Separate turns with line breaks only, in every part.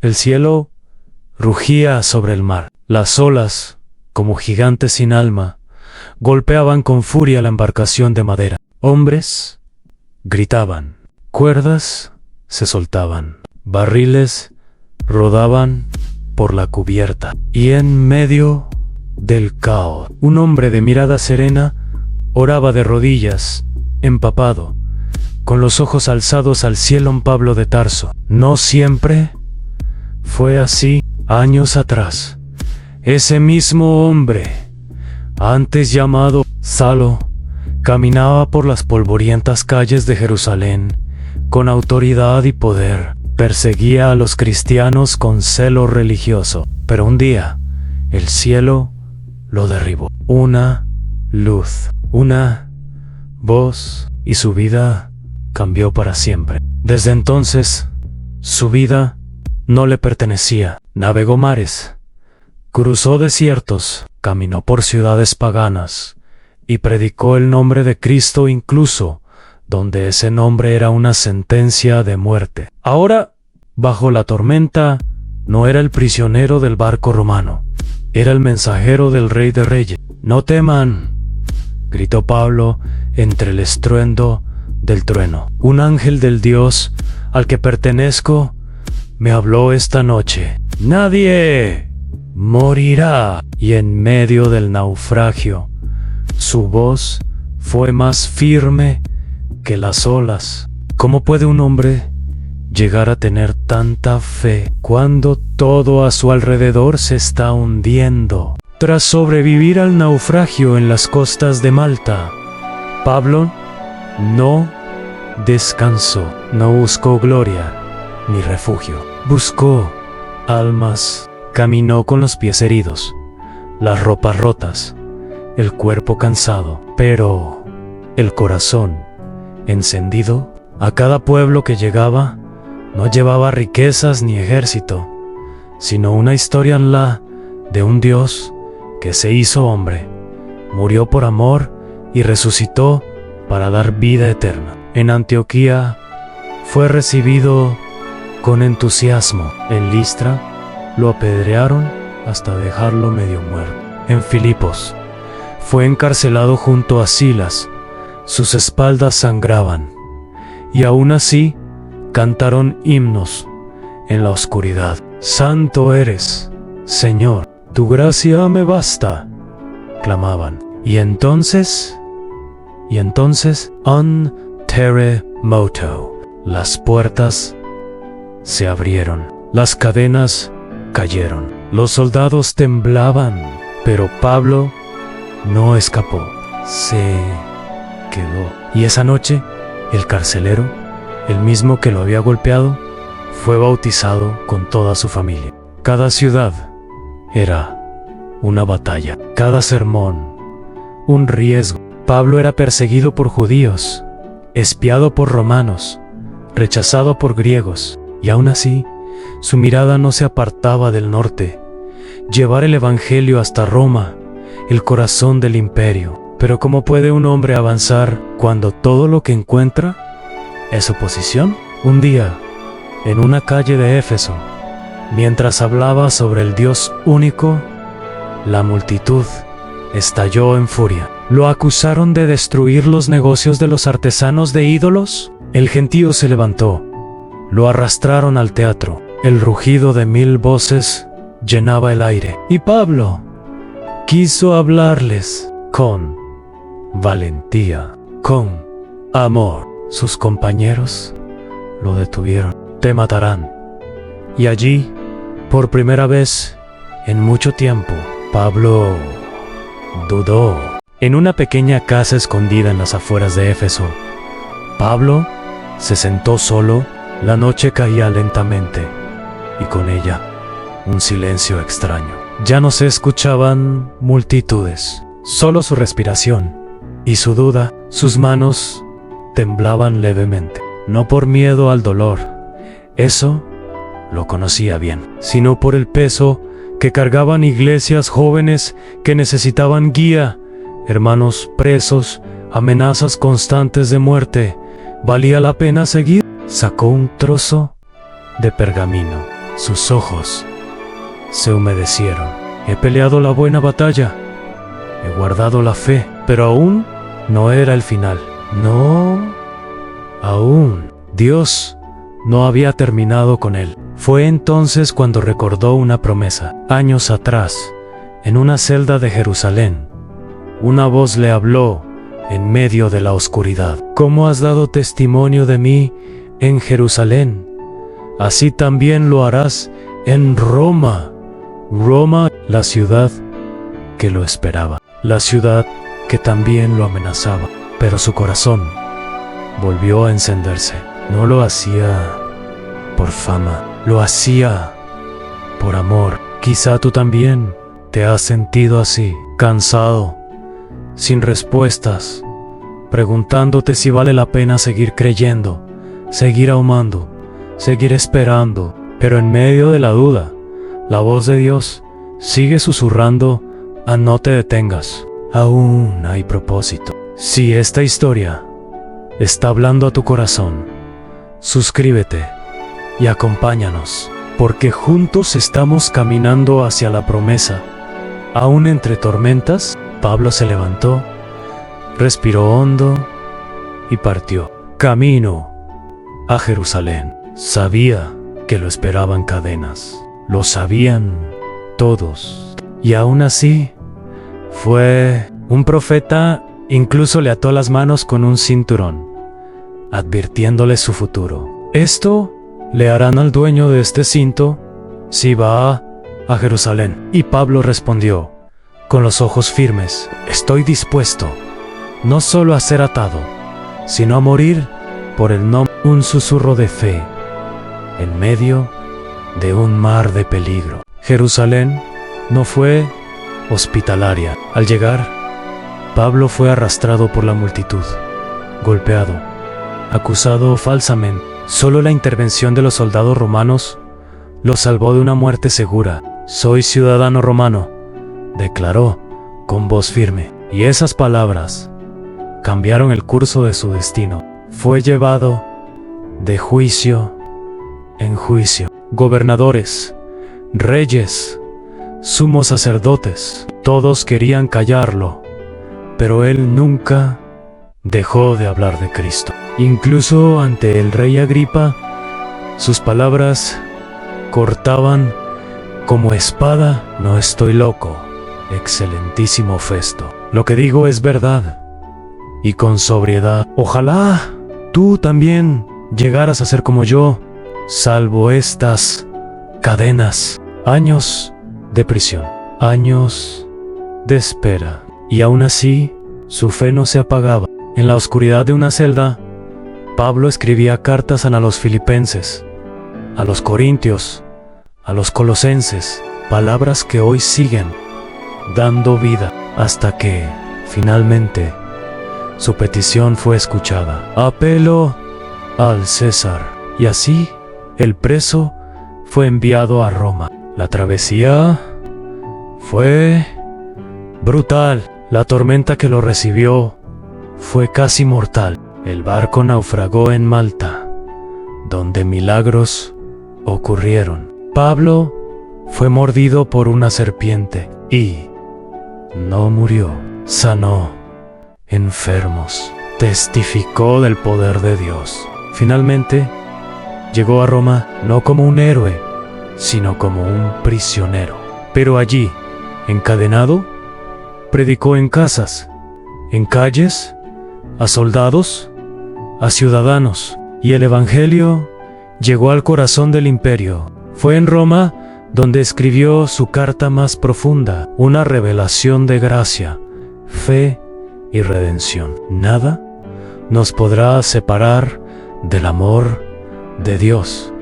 El cielo rugía sobre el mar. Las olas, como gigantes sin alma, golpeaban con furia la embarcación de madera. Hombres gritaban, cuerdas se soltaban, barriles rodaban por la cubierta. Y en medio del caos, un hombre de mirada serena oraba de rodillas, empapado, con los ojos alzados al cielo. Pablo de Tarso. No siempre fue así. Años atrás, ese mismo hombre, antes llamado Saulo, caminaba por las polvorientas calles de Jerusalén con autoridad y poder. Perseguía a los cristianos con celo religioso. Pero un día, el cielo lo derribó. Una luz, una voz, y su vida cambió para siempre. Desde entonces, su vida no le pertenecía. Navegó mares, cruzó desiertos, caminó por ciudades paganas y predicó el nombre de Cristo incluso donde ese nombre era una sentencia de muerte. Ahora, bajo la tormenta, no era el prisionero del barco romano, era el mensajero del Rey de Reyes. «No teman», gritó Pablo entre el estruendo del trueno. «Un ángel del Dios al que pertenezco me habló esta noche. Nadie morirá». Y en medio del naufragio, su voz fue más firme que las olas. ¿Cómo puede un hombre llegar a tener tanta fe cuando todo a su alrededor se está hundiendo? Tras sobrevivir al naufragio en las costas de Malta, Pablo no descansó, no buscó gloria ni refugio. Buscó almas, caminó con los pies heridos, las ropas rotas, el cuerpo cansado, pero el corazón encendido. A cada pueblo que llegaba, no llevaba riquezas ni ejército, sino una historia en la de un Dios que se hizo hombre, murió por amor y resucitó para dar vida eterna. En Antioquía fue recibido con entusiasmo. En Listra lo apedrearon hasta dejarlo medio muerto. En Filipos fue encarcelado junto a Silas. Sus espaldas sangraban, y aún así cantaron himnos en la oscuridad. «Santo eres, Señor, tu gracia me basta», clamaban. Y entonces, un terremoto, las puertas se abrieron, las cadenas cayeron, los soldados temblaban, pero Pablo no escapó, se quedó. Y esa noche, el carcelero, el mismo que lo había golpeado, fue bautizado con toda su familia. Cada ciudad era una batalla, cada sermón un riesgo. Pablo era perseguido por judíos, espiado por romanos, rechazado por griegos, y aún así, su mirada no se apartaba del norte, llevar el evangelio hasta Roma, el corazón del imperio. Pero ¿cómo puede un hombre avanzar cuando todo lo que encuentra es oposición? Un día, en una calle de Éfeso, mientras hablaba sobre el Dios único, la multitud estalló en furia. Lo acusaron de destruir los negocios de los artesanos de ídolos. El gentío se levantó, lo arrastraron al teatro. El rugido de 1000 voces llenaba el aire. Y Pablo quiso hablarles con valentía, con amor. Sus compañeros lo detuvieron. «Te matarán». Y allí, por primera vez en mucho tiempo, Pablo dudó. En una pequeña casa escondida en las afueras de Éfeso, Pablo se sentó solo. La noche caía lentamente, y con ella un silencio extraño. Ya no se escuchaban multitudes, solo su respiración y su duda. Sus manos temblaban levemente, no por miedo al dolor, eso lo conocía bien, sino por el peso que cargaban iglesias jóvenes que necesitaban guía, hermanos presos, amenazas constantes de muerte. ¿Valía la pena seguir? Sacó un trozo de pergamino, Sus ojos se humedecieron. He peleado la buena batalla, he guardado la fe, pero aún no era el final. No, aún. Dios no había terminado con él. Fue entonces cuando recordó una promesa. Años atrás, en una celda de Jerusalén, una voz le habló en medio de la oscuridad. ¿Cómo has dado testimonio de mí en Jerusalén? Así también lo harás en Roma. Roma, la ciudad que lo esperaba, la ciudad que también lo amenazaba. Pero su corazón volvió a encenderse. No lo hacía por fama, lo hacía por amor. Quizá tú también te has sentido así, cansado, sin respuestas, preguntándote si vale la pena seguir creyendo, seguir amando, seguir esperando. Pero en medio de la duda, la voz de Dios sigue susurrando a no te detengas. Aún hay propósito. Si esta historia está hablando a tu corazón, suscríbete y acompáñanos, porque juntos estamos caminando hacia la promesa. Aún entre tormentas, Pablo se levantó, respiró hondo y partió. Camino a Jerusalén. Sabía que lo esperaban cadenas. Lo sabían todos. Y aún así, fue un profeta. Incluso le ató las manos con un cinturón, advirtiéndole su futuro. Esto le harán al dueño de este cinto si va a Jerusalén. Y Pablo respondió, con los ojos firmes, estoy dispuesto no solo a ser atado, sino a morir por el nombre. Un susurro de fe en medio de un mar de peligro. Jerusalén no fue hospitalaria. Al llegar, Pablo fue arrastrado por la multitud, golpeado, acusado falsamente. Solo la intervención de los soldados romanos lo salvó de una muerte segura. Soy ciudadano romano, declaró con voz firme. Y esas palabras cambiaron el curso de su destino. Fue llevado de juicio en juicio. Gobernadores, reyes, sumos sacerdotes, todos querían callarlo. Pero él nunca dejó de hablar de Cristo. Incluso ante el rey Agripa, sus palabras cortaban como espada. No estoy loco, excelentísimo Festo. Lo que digo es verdad, y con sobriedad. Ojalá tú también llegaras a ser como yo, salvo estas cadenas. Años de prisión, años de espera. Y aún así, su fe no se apagaba. En la oscuridad de una celda, Pablo escribía cartas a los filipenses, a los corintios, a los colosenses, palabras que hoy siguen dando vida, hasta que, finalmente, su petición fue escuchada. Apelo al César. Y así, el preso fue enviado a Roma. La travesía fue brutal. La tormenta que lo recibió fue casi mortal. El barco naufragó en Malta, donde milagros ocurrieron. Pablo fue mordido por una serpiente y no murió. Sanó enfermos, testificó del poder de Dios. Finalmente, llegó a Roma no como un héroe, sino como un prisionero. Pero allí, encadenado, predicó en casas, en calles, a soldados, a ciudadanos, y el evangelio llegó al corazón del imperio. Fue en Roma donde escribió su carta más profunda, una revelación de gracia, fe y redención. Nada nos podrá separar del amor de Dios,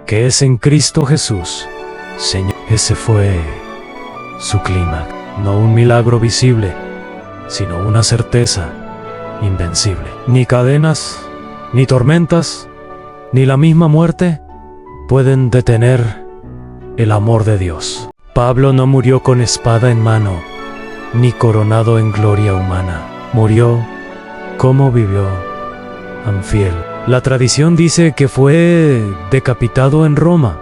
que es en Cristo Jesús, Señor. Ese fue su clímax. No un milagro visible, sino una certeza invencible. Ni cadenas, ni tormentas, ni la misma muerte pueden detener el amor de Dios. Pablo no murió con espada en mano, ni coronado en gloria humana. Murió como vivió, infiel. La tradición dice que fue decapitado en Roma,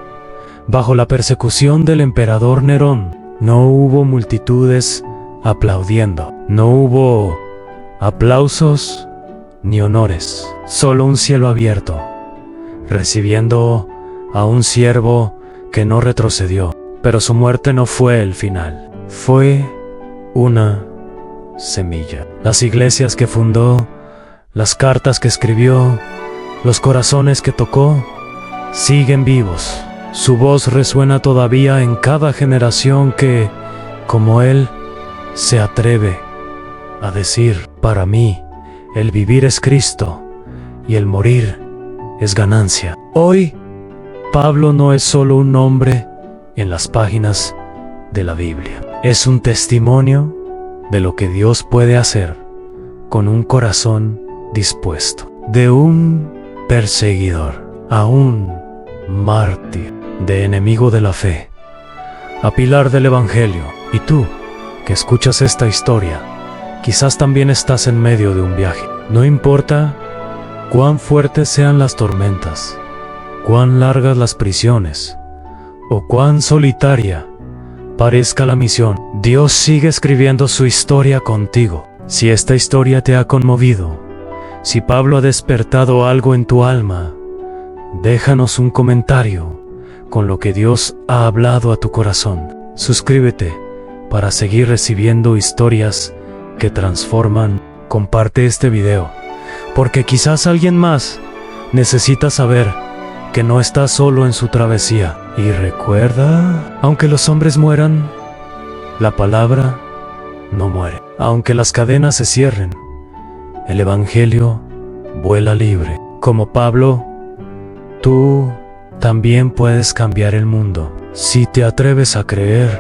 Bajo la persecución del emperador Nerón, no hubo multitudes aplaudiendo, no hubo aplausos ni honores, solo un cielo abierto, recibiendo a un siervo que no retrocedió. Pero su muerte no fue el final, fue una semilla. Las iglesias que fundó, las cartas que escribió, los corazones que tocó, siguen vivos. Su voz resuena todavía en cada generación que, como él, se atreve a decir: para mí, el vivir es Cristo y el morir es ganancia. Hoy, Pablo no es solo un nombre en las páginas de la Biblia. Es un testimonio de lo que Dios puede hacer con un corazón dispuesto. De un perseguidor a un mártir, de enemigo de la fe a pilar del Evangelio. Y tú, que escuchas esta historia, quizás también estás en medio de un viaje. No importa cuán fuertes sean las tormentas, cuán largas las prisiones, o cuán solitaria parezca la misión, Dios sigue escribiendo su historia contigo. Si esta historia te ha conmovido, si Pablo ha despertado algo en tu alma, déjanos un comentario con lo que Dios ha hablado a tu corazón. Suscríbete para seguir recibiendo historias que transforman. Comparte este video, porque quizás alguien más necesita saber que no estás solo en su travesía. Y recuerda, aunque los hombres mueran, la palabra no muere. Aunque las cadenas se cierren, el Evangelio vuela libre. Como Pablo, tú también puedes cambiar el mundo si te atreves a creer